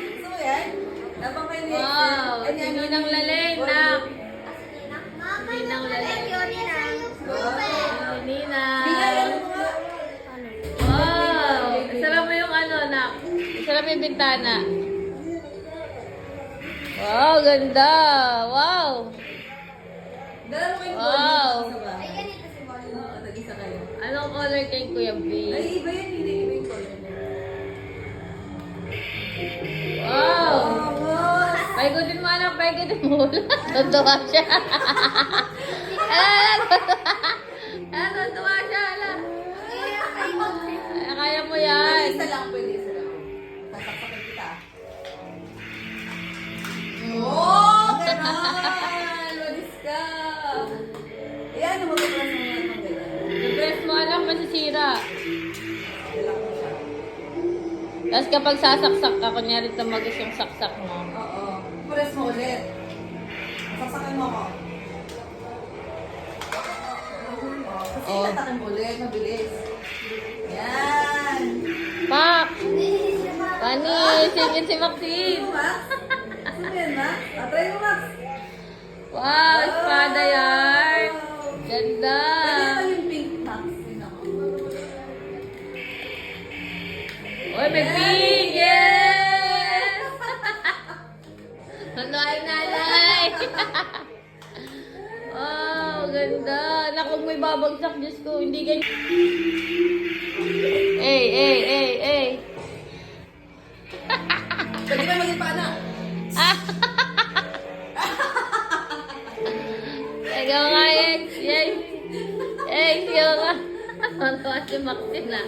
Gusto mo yan? Napang kayo ni Wow, Ninang Laleng, nak. Ninang Laleng. Ninang. Wow, isara mo yung ano, nak. Isara mo yung bintana. Wow, ganda. Wow. Dala mo kayong Wow. sa bahay. Oo, tag-isa kayo. Anong color kay Kuya B? Ay, iba yan. Hindi iba yung color niya. Wow. Wow. Paikutin mo, anak. Paikutin mo. Tuntua siya. Tuntua siya. Kaya mo yan. Isa lang, pwede isa lang. Sasaksakin kita. Oh, gano'n! Malis ka! Ayan, magpapalas mo yan ng ganyan. Press mo, anak. Masisira. Dala ko siya. Tapos kapag sasaksak ka, kunyari tumagos yung saksak mo. Oo. Press mo ulit. Sasaksakin mo ako. Kasi Oh. tatakin mo ulit. Mabilis. Yan! Pak! Panis! Singin si Maxine! Ano, Max? Ano yan, Max? Try mo, Max! Wow! Espada yan! Wow. Ganda! Pwede naman yung pink, Max. Yun ako. Uy, may pink! Yes! Ano ay nanay? Wow! Ganda! Naku, may babagsak. Diyos ko, hindi ganyan. Hey! Pwede ba maging paana? Ikaw nga, yes! Ikaw nga. Ano si Maxine, ah?